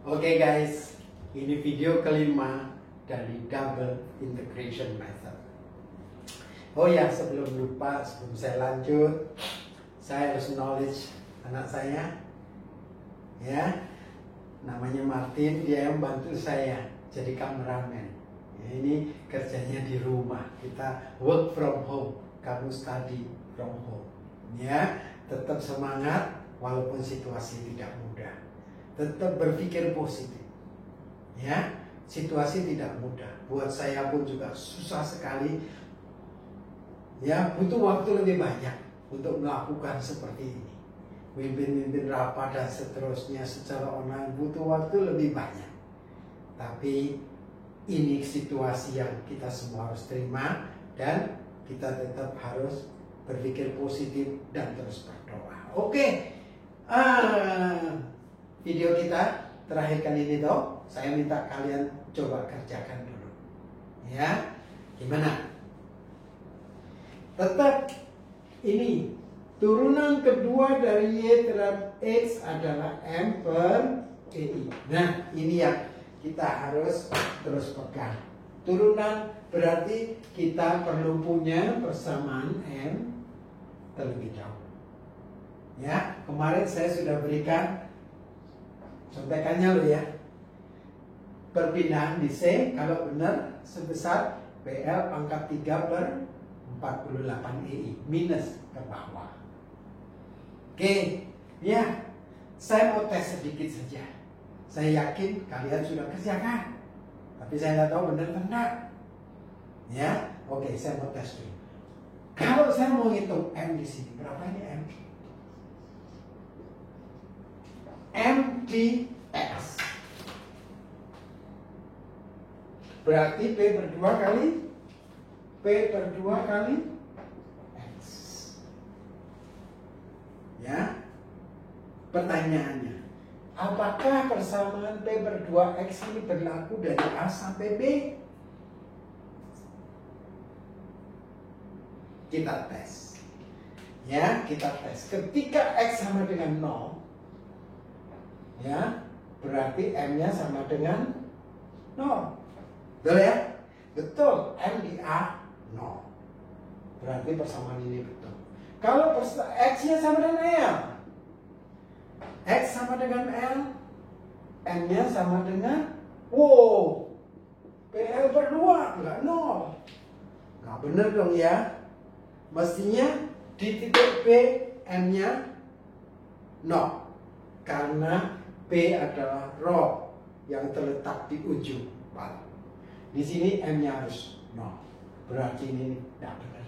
Oke guys, ini video kelima dari double integration method. Oh ya, sebelum saya lanjut, saya harus knowledge anak saya. Ya, namanya Martin, dia yang bantu saya jadi kameramen. Ya, ini kerjanya di rumah, kita work from home, kamu study from home. Ya, tetap semangat walaupun situasi tidak mudah. Tetap berpikir positif. Ya, situasi tidak mudah. Buat saya pun juga susah sekali. Ya, butuh waktu lebih banyak untuk melakukan seperti ini. Mimpin rapat dan seterusnya secara online butuh waktu lebih banyak. Tapi ini situasi yang kita semua harus terima dan kita tetap harus berpikir positif dan terus berdoa. Oke. Video kita terakhir kali ini toh, saya minta kalian coba kerjakan dulu. Ya. Gimana? Tetap ini turunan kedua dari Y terhadap X adalah M per EI. Nah, ini yang kita harus terus pegang. Turunan berarti kita perlu punya persamaan M terlebih dahulu. Ya, kemarin saya sudah berikan contekannya loh ya. Perpindahan di C kalau benar sebesar PL pangkat 3 per 48 EI minus ke bawah. Oke, ya, saya mau tes sedikit saja. Saya yakin kalian sudah kerjakan, tapi saya nggak tahu benar atau enggak. Ya, oke, saya mau tes dulu. Kalau saya mau hitung M di sini, berapa ini M? M di X. Berarti P per 2 kali P per 2 kali X. Ya, pertanyaannya, apakah persamaan P per 2X ini berlaku dari A sampai B? Kita tes. Ya, kita tes. Ketika X sama dengan 0, ya, berarti M-nya sama dengan 0. Betul ya? Betul, M di A 0. Berarti persamaan ini betul. Kalau X-nya sama dengan L, X sama dengan L, M-nya sama dengan PL per 2, enggak 0. Enggak benar dong ya. Mestinya di titik B, M-nya 0. Karena B adalah rho yang terletak di ujung palu. Di sini M-nya harus 0. Berarti ini tidak benar.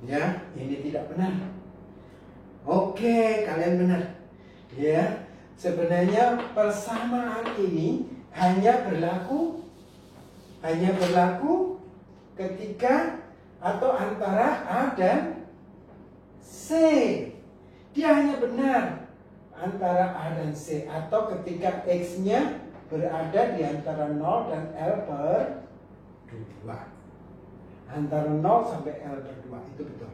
Ya, ini tidak benar. Oke, kalian benar. Ya, sebenarnya persamaan ini hanya berlaku ketika atau antara A dan C. Dia hanya benar antara A dan C atau ketika X-nya berada di antara 0 dan L per 2. Antara 0 sampai L per 2 itu betul.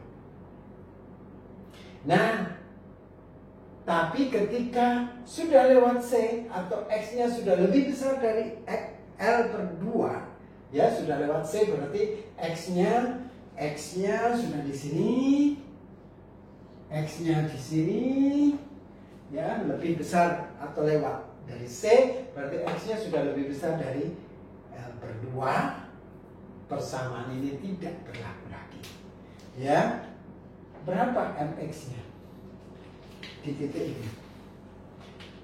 Nah, tapi ketika sudah lewat C atau X-nya sudah lebih besar dari L per 2, ya sudah lewat C berarti X-nya sudah di sini, X-nya di sini, ya lebih besar atau lewat dari C, berarti X-nya sudah lebih besar dari L per 2. Persamaan ini tidak berlaku lagi. Ya, berapa MX-nya di titik ini?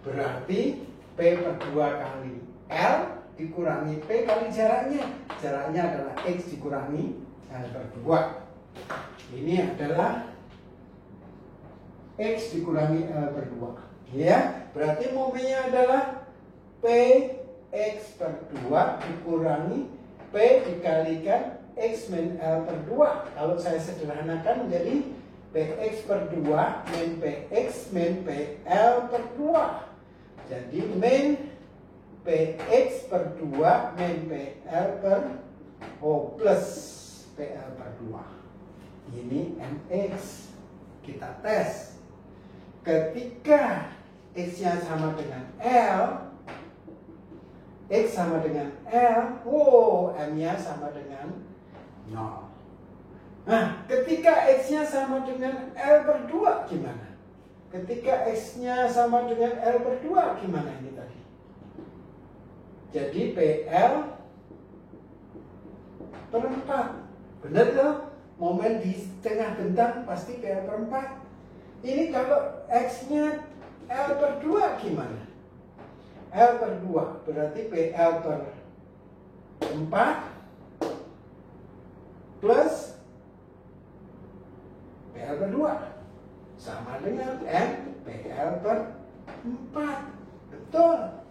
Berarti P per 2 kali L dikurangi P kali jaraknya. Jaraknya adalah X dikurangi L per 2. Ini adalah X dikurangi L per 2. Ya, berarti momennya adalah PX per 2 dikurangi P dikalikan X min L per 2. Kalau saya sederhanakan menjadi PX per 2 min PX min PL per 2. Jadi min PX per 2 min PL per plus PL per 2. Ini MX. Kita tes. Ketika X-nya sama dengan L, X sama dengan L, oh, M-nya sama dengan 0. Nah, ketika X-nya sama dengan L per 2 gimana? Ketika X-nya sama dengan L per 2 gimana ini tadi? Jadi PL per 4. Benar dong? Momen di tengah bentang pasti PL per 4. Ini kalau X-nya L per 2 gimana? L per 2 berarti PL per 4 plus PL per 2 sama dengan M PL per 4. Betul?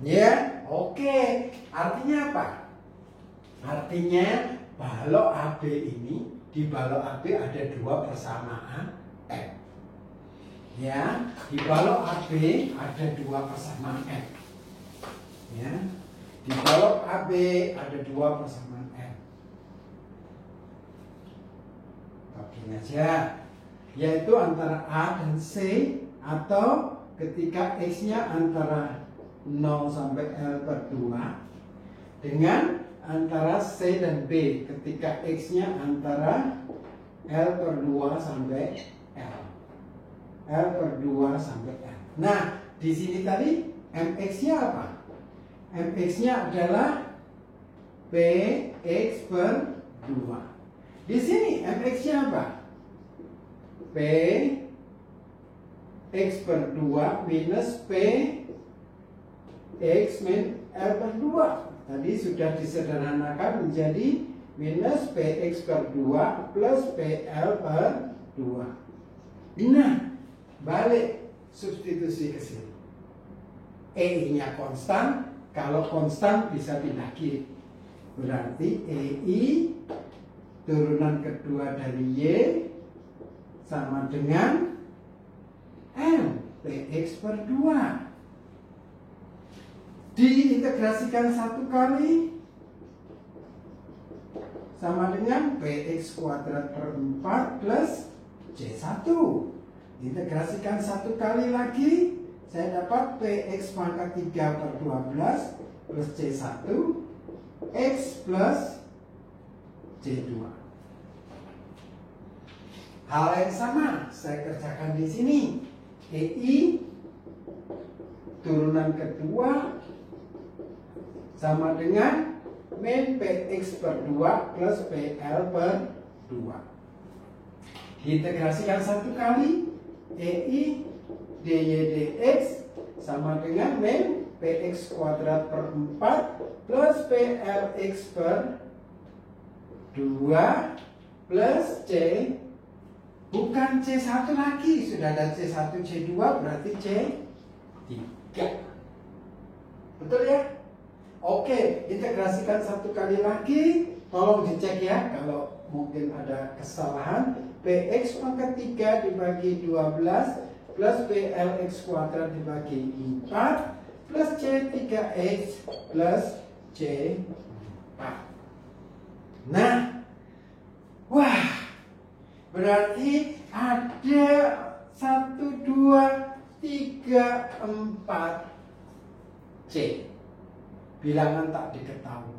Ya, oke. Artinya apa? Artinya balok AB ini, di balok AB ada 2 persamaan M. Ya, di balok AB ada 2 persamaan M. Ya, di balok AB ada 2 persamaan M. Begini aja, yaitu antara A dan C, atau ketika X-nya antara 0 sampai L per 2, dengan antara C dan B ketika X-nya antara L per 2 sampai L. L per 2 sampai L. Nah, di sini tadi MX-nya apa? MX-nya adalah PX per 2. Di sini MX-nya apa? PX per 2 minus PX min L per 2. Tadi sudah disederhanakan menjadi minus PX per 2 plus PL per 2. Nah, balik substitusi ke sini. EI-nya konstan, kalau konstan bisa pindah kiri. Berarti EI turunan kedua dari Y sama dengan M PX per 2. Diintegrasikan 1 kali sama dengan PX kuadrat per 4 plus C1. Integrasikan 1 kali lagi, saya dapat PX pangkat 3 per 12 plus C1 X plus C2. Hal yang sama saya kerjakan di sini. EI turunan kedua sama dengan min PX per 2 plus PL per 2. Diintegrasikan 1 kali, EI dy dx sama dengan min PX kuadrat per 4 plus PLX per 2 plus C, bukan C1 lagi, sudah ada C1 C2 berarti C3. Betul ya? Oke, integrasikan 1 kali lagi. Tolong dicek ya kalau mungkin ada kesalahan. PX pangkat 3 dibagi 12 plus PLX kuadrat dibagi 4 plus C3X plus C4. Nah, wah, berarti ada 1, 2, 3, 4 C. Bilangan tak diketahui.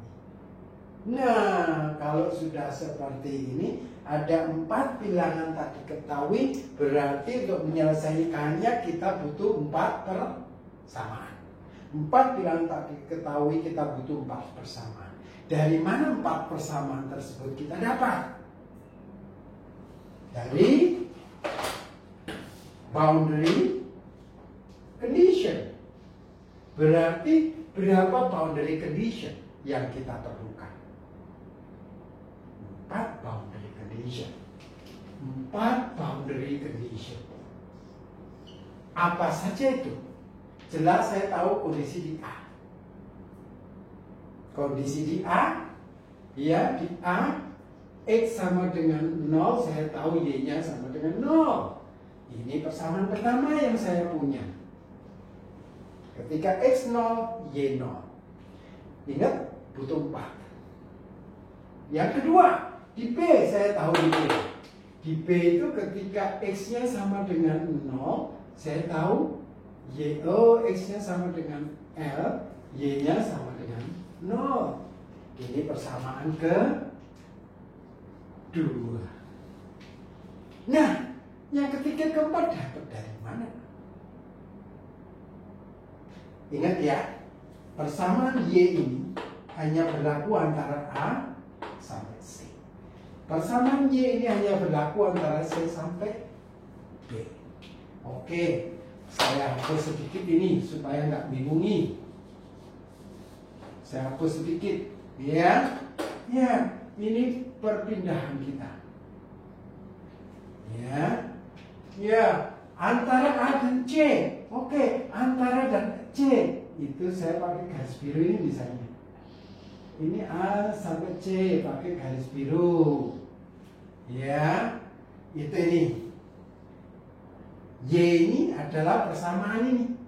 Nah, kalau sudah seperti ini, ada 4 bilangan tak diketahui, berarti untuk menyelesaikannya kita butuh 4 persamaan. 4 bilangan tak diketahui, kita butuh 4 persamaan. Dari mana 4 persamaan tersebut kita dapat? Dari boundary condition. Berarti berapa boundary condition yang kita perlukan? 4 boundary condition. 4 boundary condition. Apa saja itu? Jelas saya tahu kondisi di A. Kondisi di A, ya di A, X sama dengan 0, saya tahu Y-nya sama dengan 0. Ini persamaan pertama yang saya punya. Ketika X 0, Y 0. Ingat, butuh 4. Yang kedua, di B saya tahu di B. Di B itu ketika X-nya sama dengan 0, saya tahu X-nya sama dengan L, Y-nya sama dengan 0. Ini persamaan kedua. Nah, yang ketiga keempat dapat dari mana? Ingat ya, persamaan Y ini hanya berlaku antara A sampai C. Persamaan Y ini hanya berlaku antara C sampai B. Oke, saya hapus sedikit ini supaya nggak bingungi. Saya hapus sedikit, ya. Ya, ini perpindahan kita. Ya, antara A dan C. Oke, antara dan C itu saya pakai garis biru ini misalnya. Ini A sampai C pakai garis biru. Ya, itu ini. Y ini adalah persamaan ini.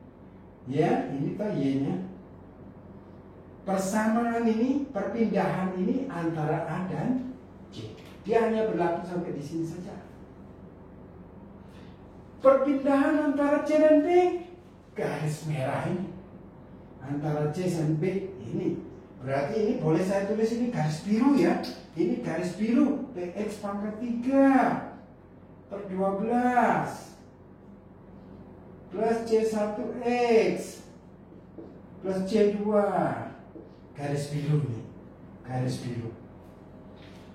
Ya, ini tuh Y-nya. Persamaan ini, perpindahan ini antara A dan C. Dia hanya berlaku sampai di sini saja. Perpindahan antara C dan B, garis merah ini. Antara C dan B ini. Berarti ini boleh saya tulis ini garis biru ya. Ini garis biru, PX pangkat 3 per 12 plus C1X plus C2. Garis biru ini, garis biru.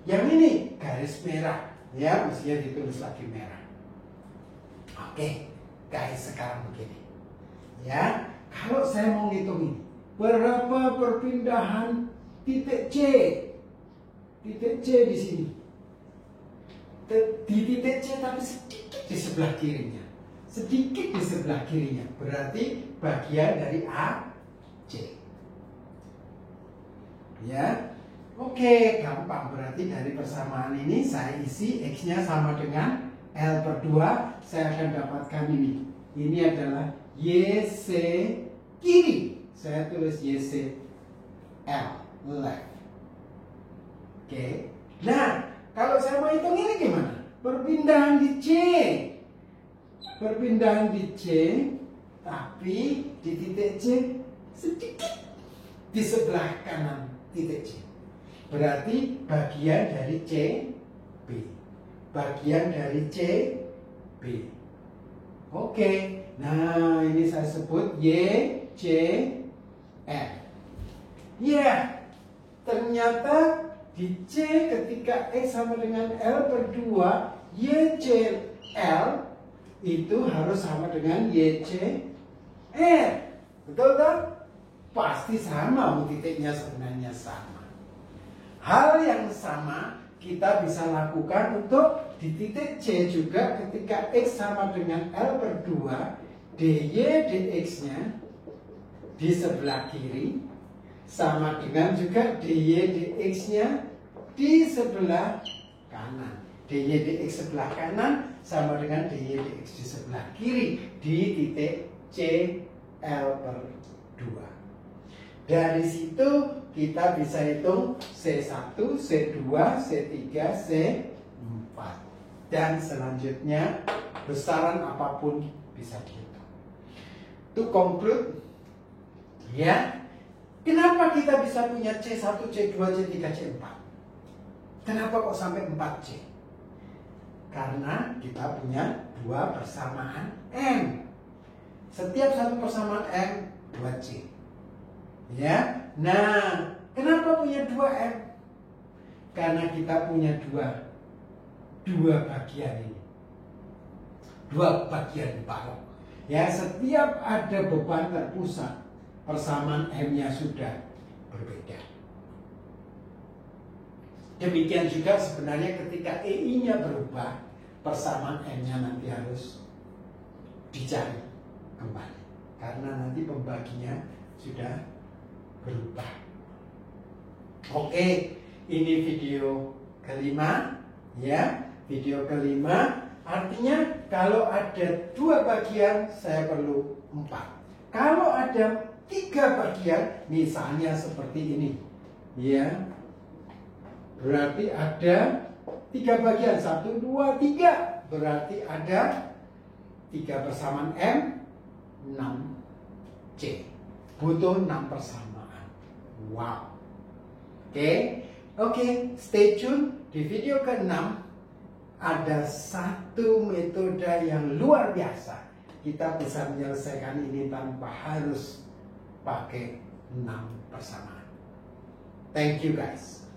Yang ini garis merah, ya mestinya ditulis lagi merah. Oke, guys, sekarang begini. Ya, kalau saya mau ngitung ini, berapa perpindahan titik C? Titik C di sini. Di titik C tapi sedikit di sebelah kirinya. Sedikit di sebelah kirinya. Berarti bagian dari A, C. Ya, oke, gampang. Berarti dari persamaan ini saya isi X-nya sama dengan L per 2. Saya akan dapatkan ini. Ini adalah YC kiri. Saya tulis YC L, left. Oke. Nah, kalau saya mau hitung ini gimana? Perpindahan di C. Perpindahan di C, tapi di titik C sedikit di sebelah kanan titik C. Berarti bagian dari C, B. Bagian dari C, B. Oke. Nah, ini saya sebut Y, C, L. Ya, ternyata di C ketika X sama dengan L per 2, Y, C, L itu harus sama dengan Y, C, L. Betul tak? Pasti sama, titiknya sebenarnya sama. Hal yang sama kita bisa lakukan untuk di titik C juga ketika X sama dengan L per 2, DY dx-nya di sebelah kiri sama dengan juga DY dx-nya di sebelah kanan. DY dx sebelah kanan sama dengan DY dx di sebelah kiri di titik C L per 2. Dari situ kita bisa hitung C1, C2, C3, C4. Dan selanjutnya besaran apapun bisa dihitung. To conclude, ya, kenapa kita bisa punya C1, C2, C3, C4? Kenapa kok sampai 4C? Karena kita punya 2 persamaan M. Setiap satu persamaan M 2C. Ya, nah, kenapa punya 2M? Karena kita punya dua bagian ini, 2 bagian balok. Ya, setiap ada beban terpusat, persamaan M-nya sudah berbeda. Demikian juga sebenarnya ketika EI-nya berubah, persamaan M-nya nanti harus dicari kembali, karena nanti pembaginya sudah berubah. Oke, ini video kelima, ya. Video kelima artinya kalau ada 2 bagian saya perlu 4. Kalau ada 3 bagian, misalnya seperti ini, ya, berarti ada 3 bagian, 1, 2, 3. Berarti ada 3 persamaan M, 6C. butuh 6 persamaan. Wow. Oke, stay tune. Di video ke-6 ada satu metode yang luar biasa. Kita bisa menyelesaikan ini tanpa harus pakai 6 persamaan. Thank you guys.